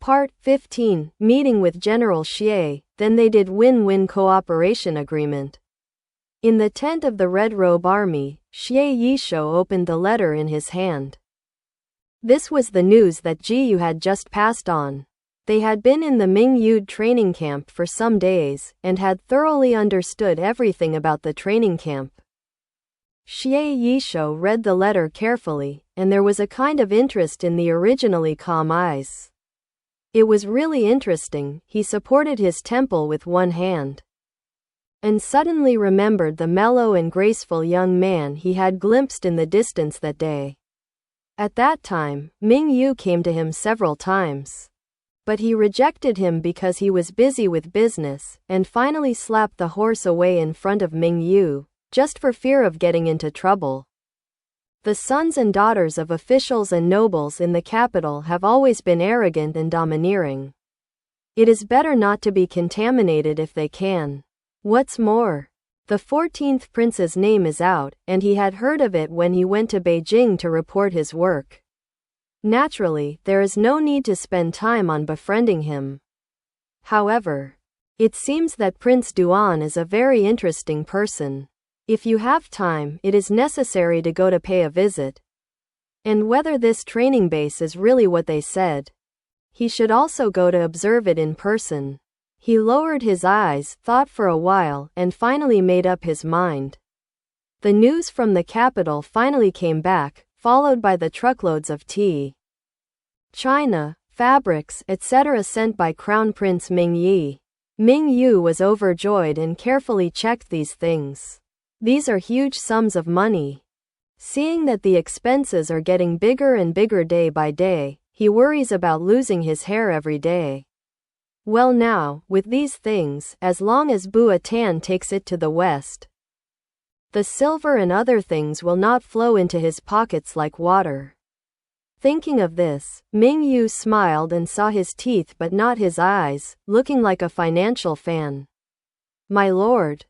Part 15. Meeting with General Xie, then they did win-win cooperation agreement. In the tent of the Red Robe Army, Xie Yishou opened the letter in his hand. This was the news that Jiyu had just passed on. They had been in the Mingyude training camp for some days, and had thoroughly understood everything about the training camp. Xie Yishou read the letter carefully, and there was a kind of interest in the originally calm eyes. It was really interesting. He supported his temple with one hand, and suddenly remembered the mellow and graceful young man he had glimpsed in the distance that day. At that time, Ming Yu came to him several times, but he rejected him because he was busy with business, and finally slapped the horse away in front of Ming Yu, just for fear of getting into trouble. The sons and daughters of officials and nobles in the capital have always been arrogant and domineering. It is better not to be contaminated if they can. What's more, the 14th prince's name is out, and he had heard of it when he went to Beijing to report his work. Naturally, there is no need to spend time on befriending him. However, it seems that Prince Duan is a very interesting person. If you have time, it is necessary to go to pay a visit. And whether this training base is really what they said, he should also go to observe it in person. He lowered his eyes, thought for a while, and finally made up his mind. The news from the capital finally came back, followed by the truckloads of tea, china, fabrics, etc. sent by Crown Prince Ming Yi. Ming Yu was overjoyed and carefully checked these things. These are huge sums of money. Seeing that the expenses are getting bigger and bigger day by day, he worries about losing his hair every day. Well now, with these things, as long as Bua Tan takes it to the west, the silver and other things will not flow into his pockets like water. Thinking of this, Ming Yu smiled and saw his teeth but not his eyes, looking like a financial fan. My lord,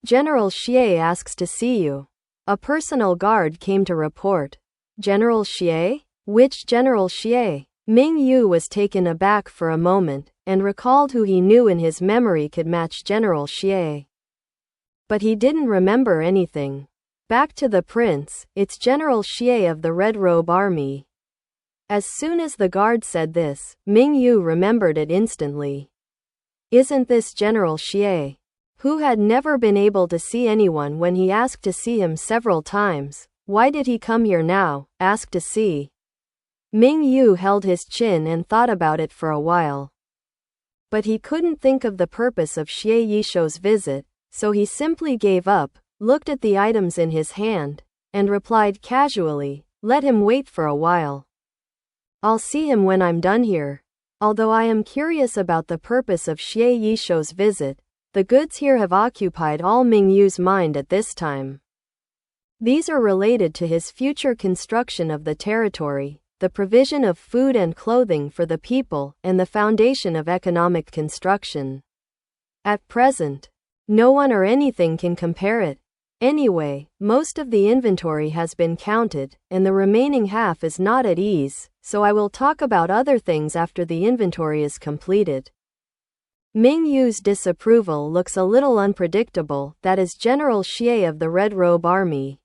General Xie asks to see you. A personal guard came to report. General Xie? Which General Xie? Ming Yu was taken aback for a moment, and recalled who he knew in his memory could match General Xie. But he didn't remember anything. Back to the prince, it's General Xie of the Red Robe Army. As soon as the guard said this, Ming Yu remembered it instantly. Isn't this General Xie? Who had never been able to see anyone when he asked to see him several times. Why did he come here now, ask to see? Ming Yu held his chin and thought about it for a while. But he couldn't think of the purpose of Xie Yishou's visit, so he simply gave up, looked at the items in his hand, and replied casually, let him wait for a while. I'll see him when I'm done here. Although I am curious about the purpose of Xie Yishou's visit, the goods here have occupied all Ming Yu's mind at this time. These are related to his future construction of the territory, the provision of food and clothing for the people, and the foundation of economic construction. At present, no one or anything can compare it. Anyway, most of the inventory has been counted, and the remaining half is not at ease, so I will talk about other things after the inventory is completed. Ming Yu's disapproval looks a little unpredictable. That is General Xie of the Red Robe Army.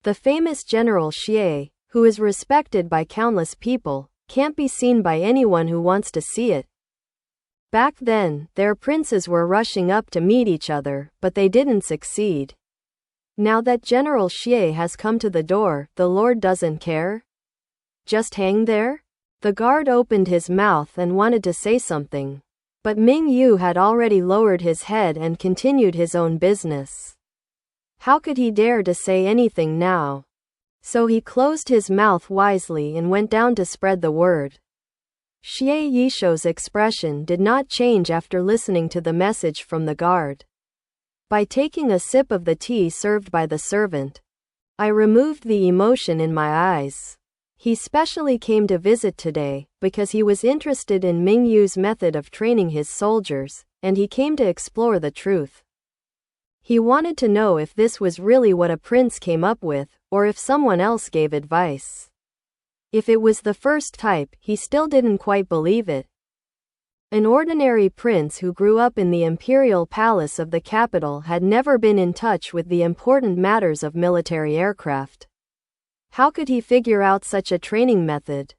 The famous General Xie, who is respected by countless people, can't be seen by anyone who wants to see it. Back then, their princes were rushing up to meet each other, but they didn't succeed. Now that General Xie has come to the door, the Lord doesn't care? Just hang there? The guard opened his mouth and wanted to say something, but Ming Yu had already lowered his head and continued his own business. How could he dare to say anything now? So he closed his mouth wisely and went down to spread the word. Xie Yishou's expression did not change after listening to the message from the guard. By taking a sip of the tea served by the servant, I removed the emotion in my eyes. He specially came to visit today, because he was interested in Ming Yu's method of training his soldiers, and he came to explore the truth. He wanted to know if this was really what a prince came up with, or if someone else gave advice. If it was the first type, he still didn't quite believe it, An ordinary prince who grew up in the imperial palace of the capital had never been in touch with the important matters of military aircraft. How could he figure out such a training method?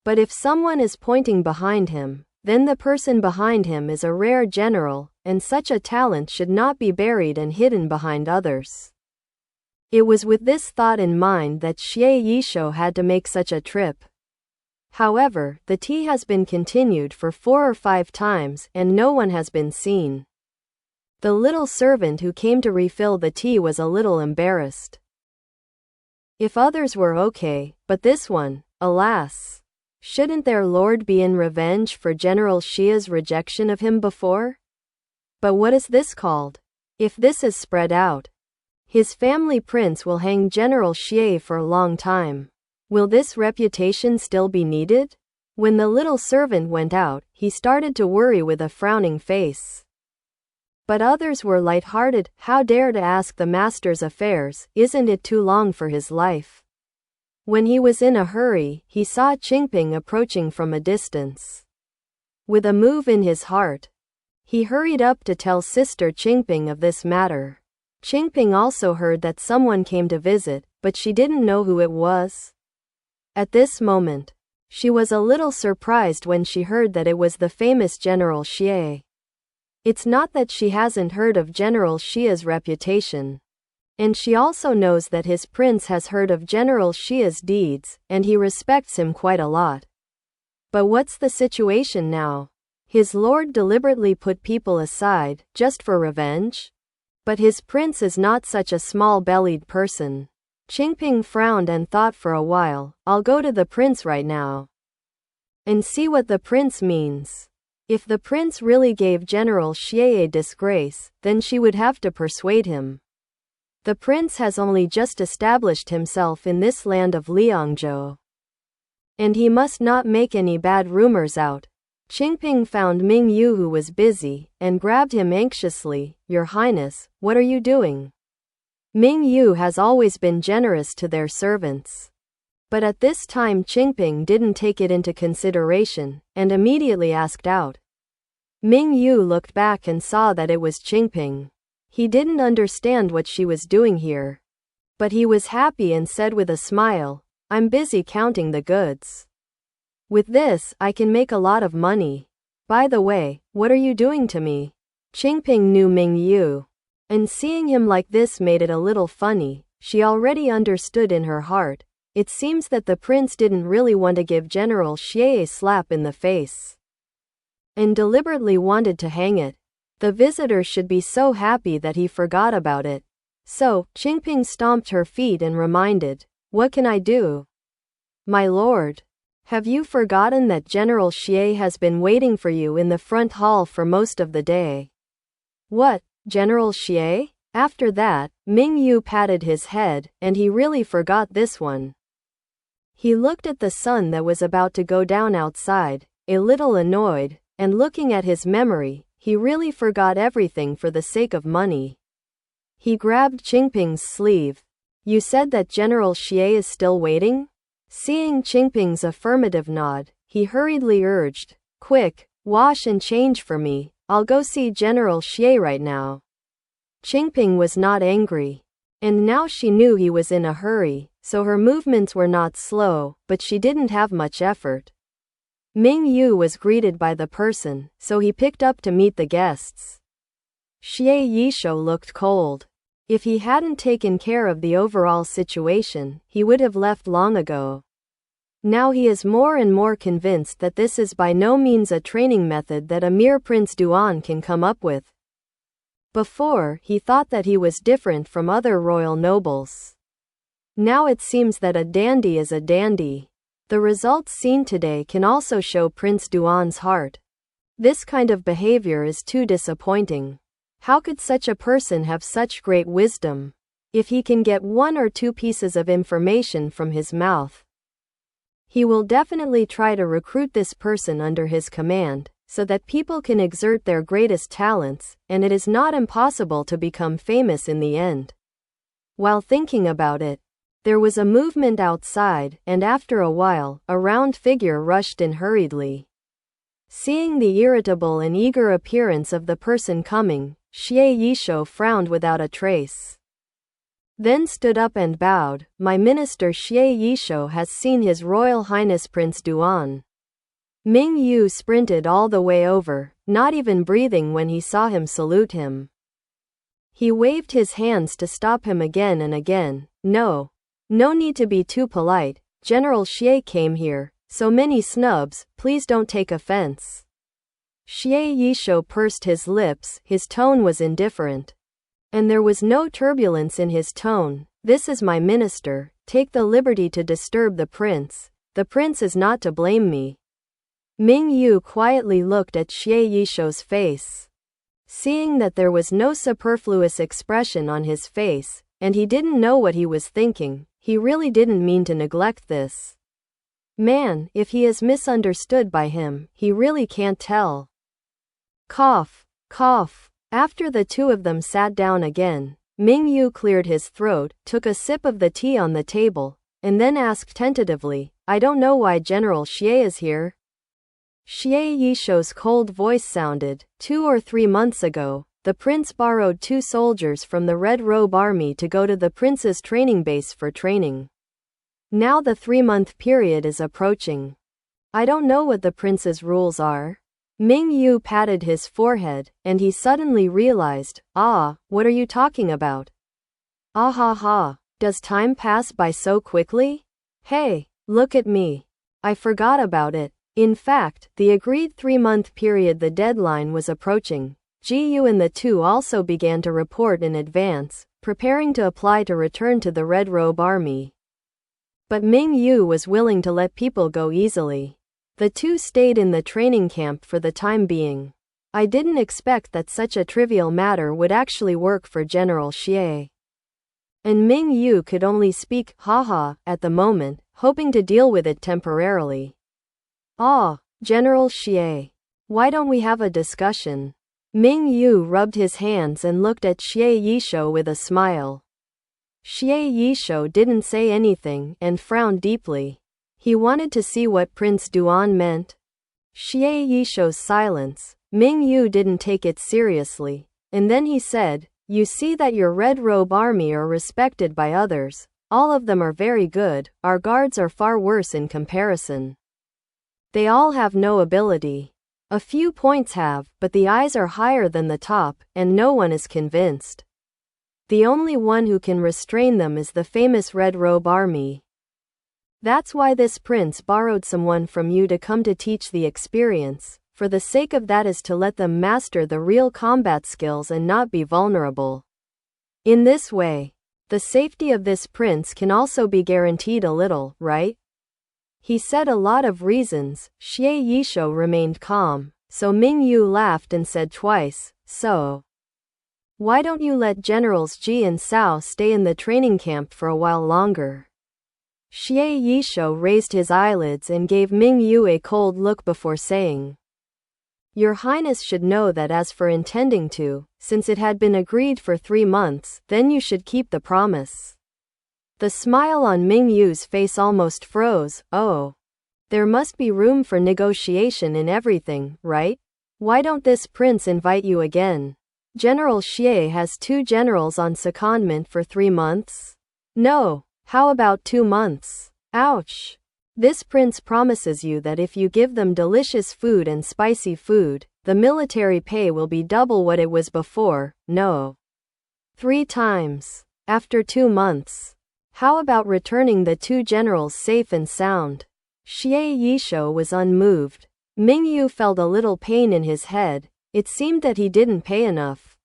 But if someone is pointing behind him, then the person behind him is a rare general, and such a talent should not be buried and hidden behind others. It was with this thought in mind that Xie Yishuo had to make such a trip. However, the tea has been continued for 4 or 5 times and no one has been seen. The little servant who came to refill the tea was a little embarrassed. If others were okay, but this one, alas. Shouldn't their lord be in revenge for General Xia's rejection of him before? But what is this called? If this is spread out, his family prince will hang General Xia for a long time. Will this reputation still be needed? When the little servant went out, he started to worry with a frowning face. But others were light-hearted. How dare to ask the master's affairs, isn't it too long for his life? When he was in a hurry, he saw Qingping approaching from a distance. With a move in his heart, he hurried up to tell Sister Qingping of this matter. Qingping also heard that someone came to visit, but she didn't know who it was. At this moment, she was a little surprised when she heard that it was the famous General Xia. It's not that she hasn't heard of General Xia's reputation. And she also knows that his prince has heard of General Xia's deeds, and he respects him quite a lot. But what's the situation now? His lord deliberately put people aside, just for revenge? But his prince is not such a small-bellied person. Qingping frowned and thought for a while. I'll go to the prince right now and see what the prince means. If the prince really gave General Xia a disgrace, then she would have to persuade him. The prince has only just established himself in this land of Liangzhou, and he must not make any bad rumors out. Qingping found Ming Yu, who was busy, and grabbed him anxiously. Your Highness, what are you doing? Ming Yu has always been generous to their servants. But at this time Qingping didn't take it into consideration, and immediately asked out. Ming Yu looked back and saw that it was Qingping. He didn't understand what she was doing here. But he was happy and said with a smile, I'm busy counting the goods. With this, I can make a lot of money. By the way, what are you doing to me? Qingping knew Ming Yu, and seeing him like this made it a little funny. She already understood in her heart. It seems that the prince didn't really want to give General Xia a slap in the face, and deliberately wanted to hang it. The visitor should be so happy that he forgot about it. So, Qingping stomped her feet and reminded, what can I do? My lord, have you forgotten that General Xia has been waiting for you in the front hall for most of the day? What, General Xia? After that, Ming Yu patted his head, and he really forgot this one. He looked at the sun that was about to go down outside, a little annoyed, and looking at his memory, he really forgot everything for the sake of money. He grabbed Qingping's sleeve. You said that General Xia is still waiting? Seeing Qingping's affirmative nod, he hurriedly urged, quick, wash and change for me, I'll go see General Xia right now. Qingping was not angry. And now she knew he was in a hurry, so her movements were not slow, but she didn't have much effort. Ming Yu was greeted by the person, so he picked up to meet the guests. Xie Yishuo looked cold. If he hadn't taken care of the overall situation, he would have left long ago. Now he is more and more convinced that this is by no means a training method that a mere Prince Duan can come up with. Before, he thought that he was different from other royal nobles. Now it seems that a dandy is a dandy. The results seen today can also show Prince Duan's heart. This kind of behavior is too disappointing. How could such a person have such great wisdom? If he can get 1 or 2 pieces of information from his mouth, he will definitely try to recruit this person under his command, so that people can exert their greatest talents, and it is not impossible to become famous in the end. While thinking about it, there was a movement outside, and after a while, a round figure rushed in hurriedly. Seeing the irritable and eager appearance of the person coming, Xie Yishuo frowned without a trace. Then stood up and bowed. My minister Xie Yishuo has seen His Royal Highness Prince Duan. Ming Yu sprinted all the way over, not even breathing when he saw him salute him. He waved his hands to stop him again and again. No need to be too polite. General Xie came here. So many snubs, please don't take offense. Xie Yishuo pursed his lips, his tone was indifferent. And there was no turbulence in his tone. This is my minister, take the liberty to disturb the prince. The prince is not to blame me. Ming Yu quietly looked at Xie Yishuo's face. Seeing that there was no superfluous expression on his face, and he didn't know what he was thinking, he really didn't mean to neglect this. Man, if he is misunderstood by him, he really can't tell. Cough, cough. After the two of them sat down again, Ming Yu cleared his throat, took a sip of the tea on the table, and then asked tentatively, I don't know why General Xie is here. Xie Yishuo's cold voice sounded, 2 or 3 months ago, the prince borrowed 2 soldiers from the Red Robe Army to go to the prince's training base for training. Now the 3-month period is approaching. I don't know what the prince's rules are. Ming Yu patted his forehead, and he suddenly realized, what are you talking about? Ah ha ha, does time pass by so quickly? Hey, look at me. I forgot about it. In fact, the agreed 3-month period, the deadline was approaching. Yu and the two also began to report in advance, preparing to apply to return to the Red Robe Army. But Ming Yu was willing to let people go easily. The two stayed in the training camp for the time being. I didn't expect that such a trivial matter would actually work for General Xie. And Ming Yu could only speak, haha, at the moment, hoping to deal with it temporarily. General Xie. Why don't we have a discussion? Ming Yu rubbed his hands and looked at Xie Yishuo with a smile. Xie Yishuo didn't say anything and frowned deeply. He wanted to see what Prince Duan meant. Xie Yishuo's silence, Ming Yu didn't take it seriously, and then he said, You see that your Red Robe Army are respected by others. All of them are very good, our guards are far worse in comparison. They all have no ability. A few points have, but the eyes are higher than the top, and no one is convinced. The only one who can restrain them is the famous Red Robe Army. That's why this prince borrowed someone from you to come to teach the experience, for the sake of that is to let them master the real combat skills and not be vulnerable. In this way, the safety of this prince can also be guaranteed a little, right? He said a lot of reasons. Xie Yishuo remained calm, so Ming Yu laughed and said twice, So why don't you let Generals Ji and Cao stay in the training camp for a while longer? Xie Yishuo raised his eyelids and gave Ming Yu a cold look before saying, Your Highness should know that as for intending to, since it had been agreed for 3 months, then you should keep the promise. The smile on Ming Yu's face almost froze. There must be room for negotiation in everything, right? Why don't this prince invite you again? General Xie has 2 generals on secondment for 3 months? No. How about 2 months? Ouch. This prince promises you that if you give them delicious food and spicy food, the military pay will be double what it was before. No. 3 times. After 2 months. How about returning the 2 generals safe and sound? Xie Yishuo was unmoved. Ming Yu felt a little pain in his head. It seemed that he didn't pay enough.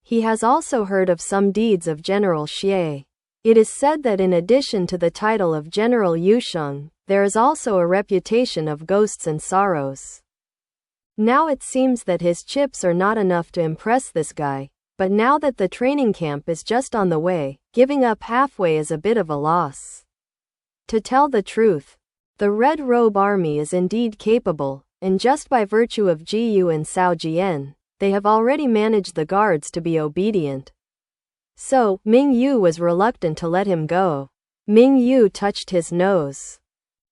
He has also heard of some deeds of General Xie. It is said that in addition to the title of General Yusheng, there is also a reputation of ghosts and sorrows. Now it seems that his chips are not enough to impress this guy, but now that the training camp is just on the way, giving up halfway is a bit of a loss. To tell the truth, the Red Robe Army is indeed capable, and just by virtue of Ji Yu and Cao Jian, they have already managed the guards to be obedient. So, Ming Yu was reluctant to let him go. Ming Yu touched his nose,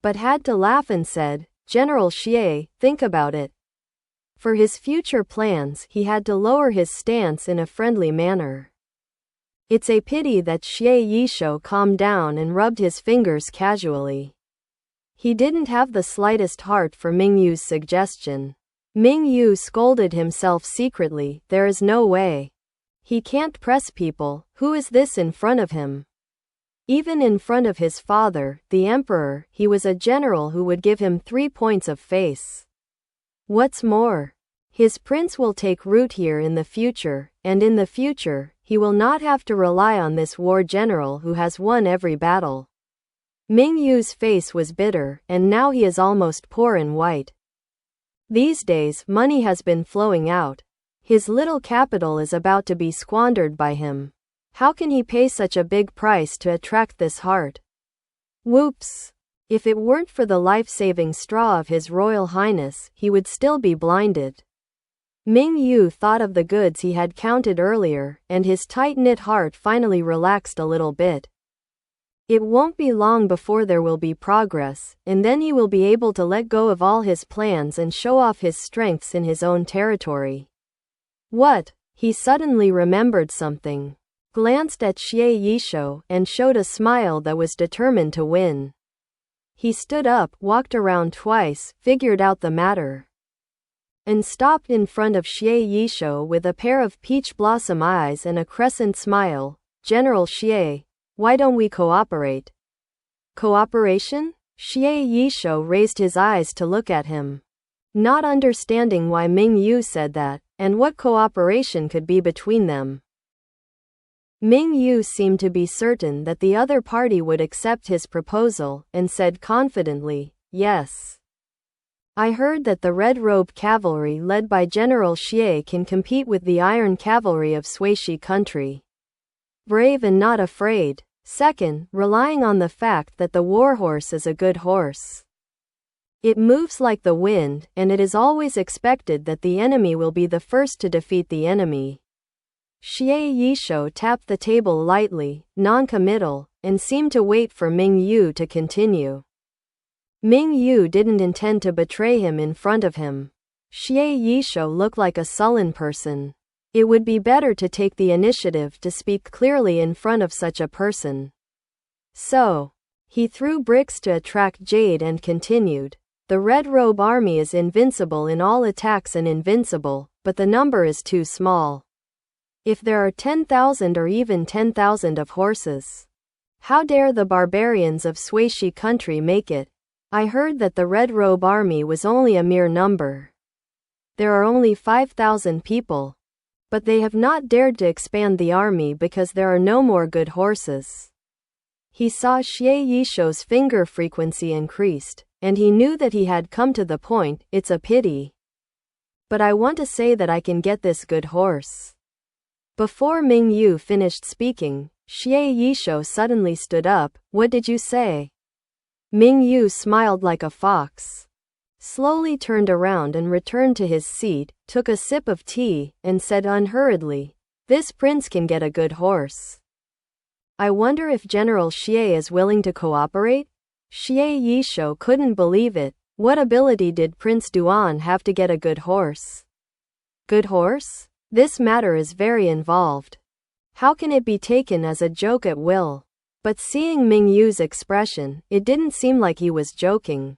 but had to laugh and said, General Xie, think about it. For his future plans, he had to lower his stance in a friendly manner. It's a pity that Xie Yishuo calmed down and rubbed his fingers casually. He didn't have the slightest heart for Mingyu's suggestion. Mingyu scolded himself secretly, there is no way. He can't press people, who is this in front of him? Even in front of his father, the emperor, he was a general who would give him 3 points of face. What's more, his prince will take root here in the future, and in the future, he will not have to rely on this war general who has won every battle. Mingyu's face was bitter, and now he is almost poor and white. These days, money has been flowing out. His little capital is about to be squandered by him. How can he pay such a big price to attract this heart? Whoops! If it weren't for the life-saving straw of His Royal Highness, he would still be blinded. Mingyu thought of the goods he had counted earlier, and his tight-knit heart finally relaxed a little bit. It won't be long before there will be progress, and then he will be able to let go of all his plans and show off his strengths in his own territory. What? He suddenly remembered something, glanced at Xie Yishuo, and showed a smile that was determined to win. He stood up, walked around twice, figured out the matter, and stopped in front of Xie Yishuo with a pair of peach blossom eyes and a crescent smile. General Xie, why don't we cooperate? Cooperation? Xie Yishuo raised his eyes to look at him, not understanding why Mingyu said that, and what cooperation could be between them. Mingyu seemed to be certain that the other party would accept his proposal, and said confidently, yes. I heard that the Red Robe Cavalry led by General Xie can compete with the Iron Cavalry of Shuishi Country. Brave and not afraid. Second, relying on the fact that the warhorse is a good horse. It moves like the wind, and it is always expected that the enemy will be the first to defeat the enemy. Xie Yishuo tapped the table lightly, non-committal, and seemed to wait for Mingyu to continue. Mingyu didn't intend to betray him in front of him. Xie Yishuo looked like a sullen person. It would be better to take the initiative to speak clearly in front of such a person. So, he threw bricks to attract jade and continued. The Red Robe Army is invincible in all attacks and invincible, but the number is too small. If there are 10,000 or even 10,000 of horses, how dare the barbarians of Shuishi Country make it? I heard that the Red Robe Army was only a mere number. There are only 5,000 people. But they have not dared to expand the army because there are no more good horses. He saw Xie Yishuo's finger frequency increased, and he knew that he had come to the point. It's a pity. But I want to say that I can get this good horse. Before Mingyu finished speaking, Xie Yishuo suddenly stood up. What did you say? Mingyu smiled like a fox, slowly turned around and returned to his seat, took a sip of tea, and said unhurriedly, this prince can get a good horse. I wonder if General Xie is willing to cooperate? Xie Yishuo couldn't believe it. What ability did Prince Duan have to get a good horse? Good horse? This matter is very involved. How can it be taken as a joke at will? But seeing Mingyu's expression, it didn't seem like he was joking.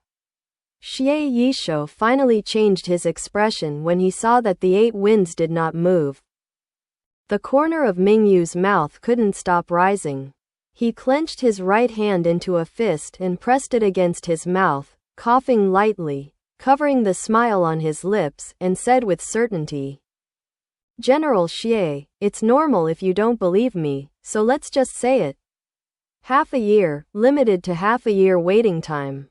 Xie Yishuo finally changed his expression when he saw that the 8 winds did not move. The corner of Mingyu's mouth couldn't stop rising. He clenched his right hand into a fist and pressed it against his mouth, coughing lightly, covering the smile on his lips, and said with certainty, General Xie, it's normal if you don't believe me, so let's just say it. Half a year, limited to half a year waiting time.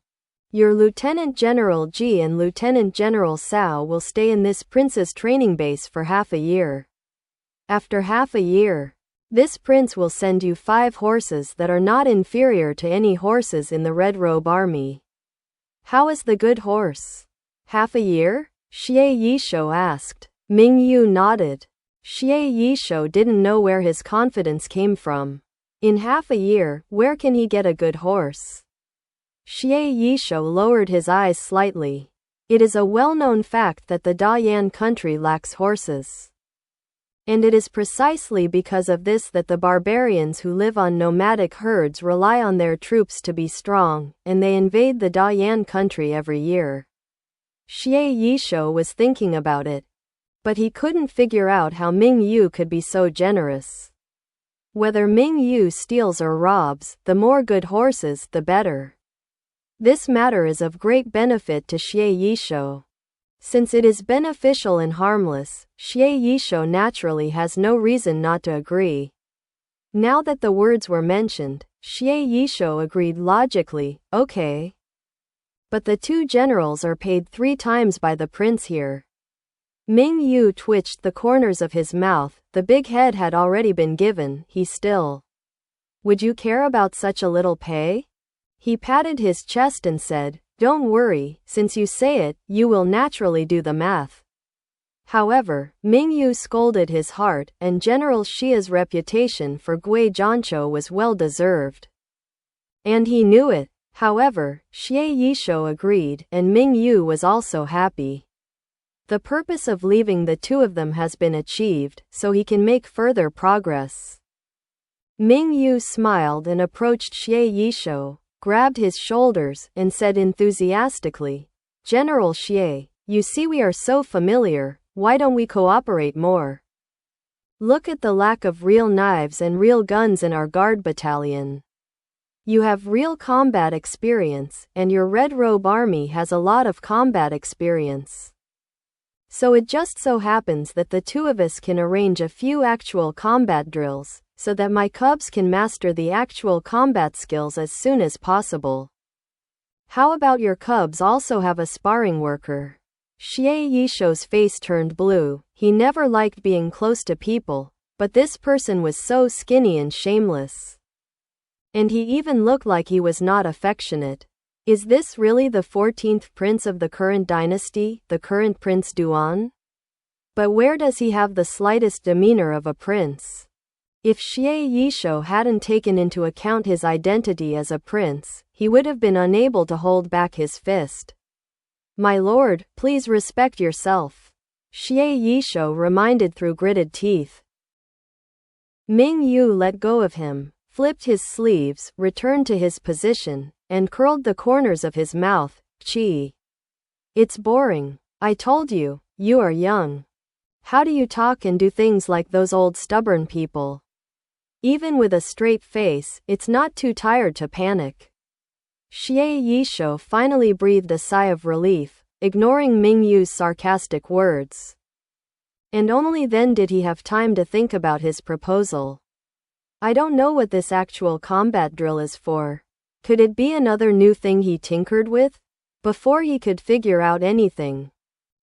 Your Lieutenant General Ji and Lieutenant General Cao will stay in this prince's training base for half a year. After half a year, this prince will send you 5 horses that are not inferior to any horses in the Red Robe Army. How is the good horse? Half a year? Xie Yishuo asked. Mingyu nodded. Xie Yishuo didn't know where his confidence came from. In half a year, where can he get a good horse? Xie Yisho lowered his eyes slightly. It is a well-known fact that the Dayan Country lacks horses. And it is precisely because of this that the barbarians who live on nomadic herds rely on their troops to be strong, and they invade the Dayan Country every year. Xie Yisho was thinking about it. But he couldn't figure out how Ming Yu could be so generous. Whether Ming Yu steals or robs, the more good horses, the better. This matter is of great benefit to Xie Yisho. Since it is beneficial and harmless, Xie Yisho naturally has no reason not to agree. Now that the words were mentioned, Xie Yisho agreed logically, okay. But the two generals are paid 3 times by the prince here. Ming Yu twitched the corners of his mouth. The big head had already been given, he still. Would you care about such a little pay? He patted his chest and said, don't worry, since you say it, you will naturally do the math. However, Ming Yu scolded his heart, and General Xia's reputation for Gui Zhanqiu was well deserved. And he knew it. However, Xie Yisho agreed, and Ming Yu was also happy. The purpose of leaving the two of them has been achieved, so he can make further progress. Ming Yu smiled and approached Xie Yisho, grabbed his shoulders, and said enthusiastically, General Xie, you see we are so familiar, why don't we cooperate more? Look at the lack of real knives and real guns in our guard battalion. You have real combat experience, and your Red Robe army has a lot of combat experience. So it just so happens that the two of us can arrange a few actual combat drills, so that my cubs can master the actual combat skills as soon as possible. How about your cubs also have a sparring worker? Xie Yisho's face turned blue. He never liked being close to people, but this person was so skinny and shameless. And he even looked like he was not affectionate. Is this really the 14th prince of the current dynasty, the current Prince Duan? But where does he have the slightest demeanor of a prince? If Xie Yisho hadn't taken into account his identity as a prince, he would have been unable to hold back his fist. My lord, please respect yourself. Xie Yisho reminded through gritted teeth. Ming Yu let go of him, flipped his sleeves, returned to his position, and curled the corners of his mouth. Chi. It's boring. I told you, you are young. How do you talk and do things like those old stubborn people? Even with a straight face, it's not too tired to panic. Xie Yisho finally breathed a sigh of relief, ignoring Ming Yu's sarcastic words. And only then did he have time to think about his proposal. I don't know what this actual combat drill is for. Could it be another new thing he tinkered with? Before he could figure out anything,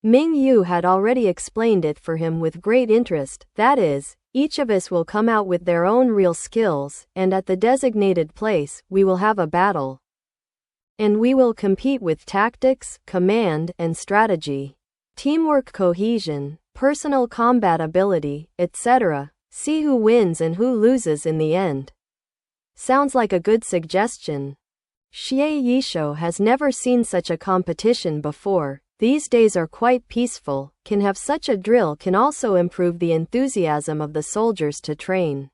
Ming Yu had already explained it for him with great interest. That is, each of us will come out with their own real skills, and at the designated place, we will have a battle. And we will compete with tactics, command, and strategy, teamwork, cohesion, personal combat ability, etc. See who wins and who loses in the end. Sounds like a good suggestion. Xie Yisho has never seen such a competition before. These days are quite peaceful. Can have such a drill can also improve the enthusiasm of the soldiers to train.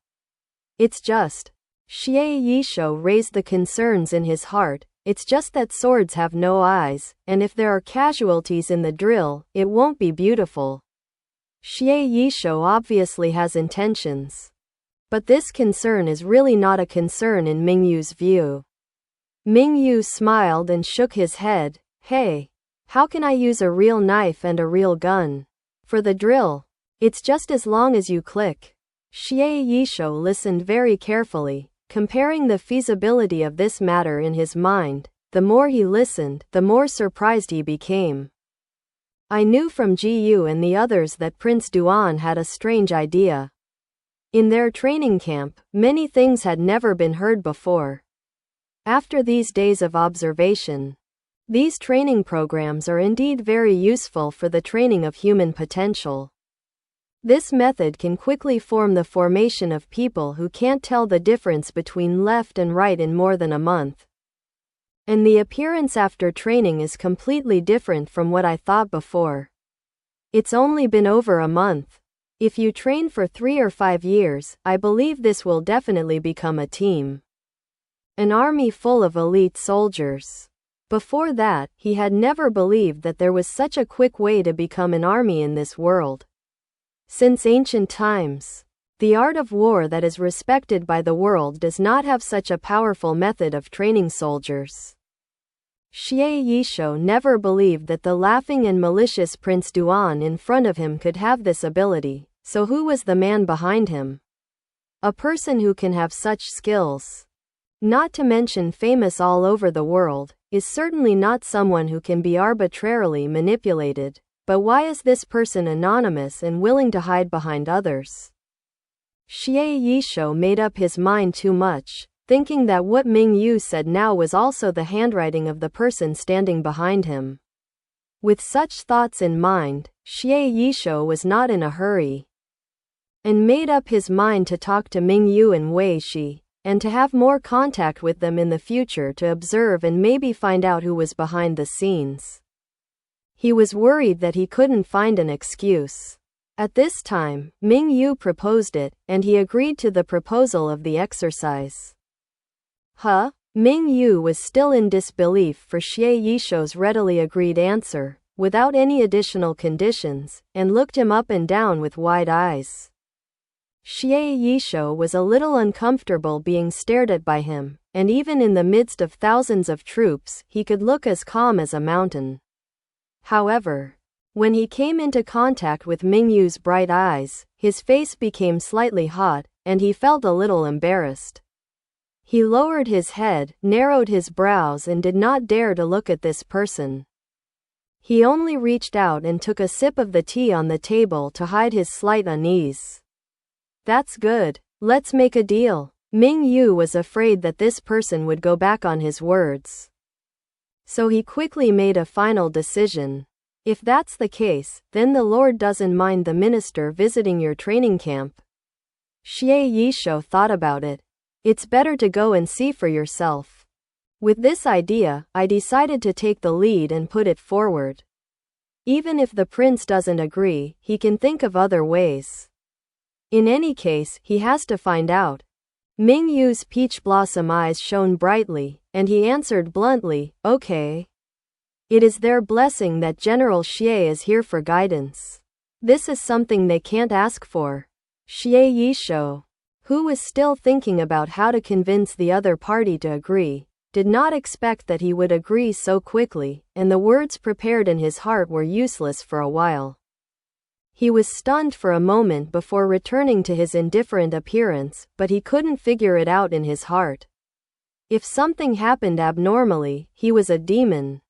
It's just. Xie Yisho raised the concerns in his heart. It's just that swords have no eyes, and if there are casualties in the drill, it won't be beautiful. Xie Yisho obviously has intentions. But this concern is really not a concern in Ming Yu's view. Ming Yu smiled and shook his head. Hey, how can I use a real knife and a real gun? For the drill, it's just as long as you click. Xie Yisho listened very carefully, comparing the feasibility of this matter in his mind. The more he listened, the more surprised he became. I knew from Ji Yu and the others that Prince Duan had a strange idea. In their training camp, many things had never been heard before. After these days of observation, these training programs are indeed very useful for the training of human potential. This method can quickly form the formation of people who can't tell the difference between left and right in more than a month. And the appearance after training is completely different from what I thought before. It's only been over a month. If you train for 3 or 5 years, I believe this will definitely become a team. An army full of elite soldiers. Before that, he had never believed that there was such a quick way to become an army in this world. Since ancient times, the art of war that is respected by the world does not have such a powerful method of training soldiers. Xie Yishou never believed that the laughing and malicious Prince Duan in front of him could have this ability, so who was the man behind him? A person who can have such skills, not to mention famous all over the world, is certainly not someone who can be arbitrarily manipulated. But why is this person anonymous and willing to hide behind others? Xie Yishou made up his mind too much, thinking that what Ming Yu said now was also the handwriting of the person standing behind him. With such thoughts in mind, Xie Yishou was not in a hurry, and made up his mind to talk to Ming Yu and Wei Shi, and to have more contact with them in the future to observe and maybe find out who was behind the scenes. He was worried that he couldn't find an excuse. At this time, Ming Yu proposed it, and he agreed to the proposal of the exercise. Huh? Ming Yu was still in disbelief for Xie Yishou's readily agreed answer, without any additional conditions, and looked him up and down with wide eyes. Xie Yishou was a little uncomfortable being stared at by him, and even in the midst of thousands of troops, he could look as calm as a mountain. However, when he came into contact with Ming Yu's bright eyes, his face became slightly hot, and he felt a little embarrassed. He lowered his head, narrowed his brows, and did not dare to look at this person. He only reached out and took a sip of the tea on the table to hide his slight unease. That's good. Let's make a deal. Ming Yu was afraid that this person would go back on his words, so he quickly made a final decision. If that's the case, then the Lord doesn't mind the minister visiting your training camp. Xie Yishou thought about it. It's better to go and see for yourself. With this idea, I decided to take the lead and put it forward. Even if the prince doesn't agree, he can think of other ways. In any case, he has to find out. Ming Yu's peach blossom eyes shone brightly, and he answered bluntly, okay. It is their blessing that General Xie is here for guidance. This is something they can't ask for. Xie Yishou, who was still thinking about how to convince the other party to agree, did not expect that he would agree so quickly, and the words prepared in his heart were useless for a while. He was stunned for a moment before returning to his indifferent appearance, but he couldn't figure it out in his heart. If something happened abnormally, he was a demon.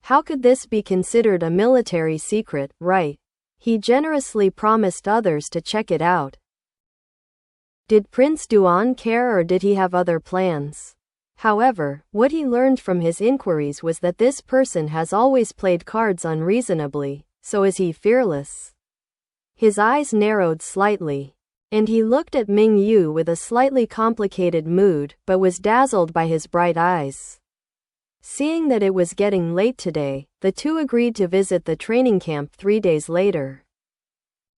How could this be considered a military secret, right? He generously promised others to check it out. Did Prince Duan care, or did he have other plans? However, what he learned from his inquiries was that this person has always played cards unreasonably, so is he fearless? His eyes narrowed slightly, and he looked at Ming Yu with a slightly complicated mood, but was dazzled by his bright eyes. Seeing that it was getting late today, the two agreed to visit the training camp 3 days later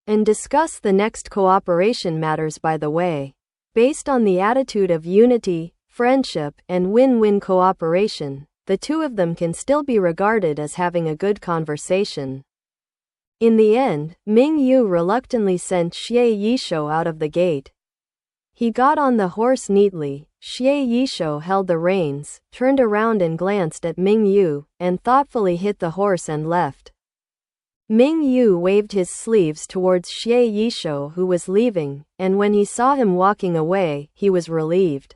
and discuss the next cooperation matters. By the way, based on the attitude of unity, friendship, and win-win cooperation, the two of them can still be regarded as having a good conversation. In the end, Ming Yu reluctantly sent Xie Yishou out of the gate. He got on the horse neatly. Xie Yishou held the reins, turned around and glanced at Ming Yu, and thoughtfully hit the horse and left. Ming Yu waved his sleeves towards Xie Yishou, who was leaving, and when he saw him walking away, he was relieved.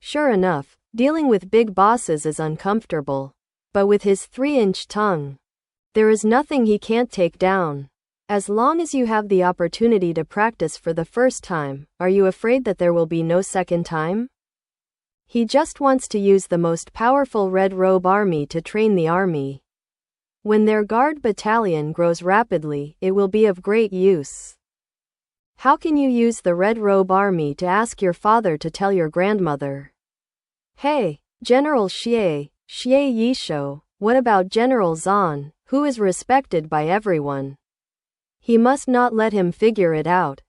Sure enough, dealing with big bosses is uncomfortable. But with his 3-inch tongue, there is nothing he can't take down. As long as you have the opportunity to practice for the first time, are you afraid that there will be no second time? He just wants to use the most powerful Red Robe army to train the army. When their guard battalion grows rapidly, it will be of great use. How can you use the Red Robe army to ask your father to tell your grandmother? Hey, General Xie, Xie Yisho, what about General Zan, who is respected by everyone? He must not let him figure it out.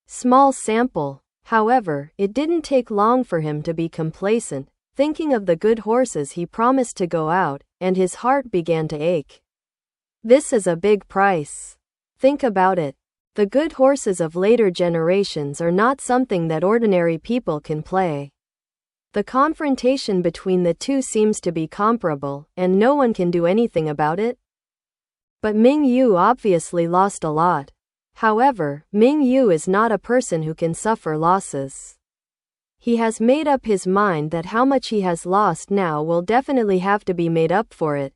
Small sample. However, it didn't take long for him to be complacent, thinking of the good horses he promised to go out, and his heart began to ache. This is a big price. Think about it. The good horses of later generations are not something that ordinary people can play. The confrontation between the two seems to be comparable, and no one can do anything about it. But Ming Yu obviously lost a lot. However, Ming Yu is not a person who can suffer losses. He has made up his mind that how much he has lost now will definitely have to be made up for it.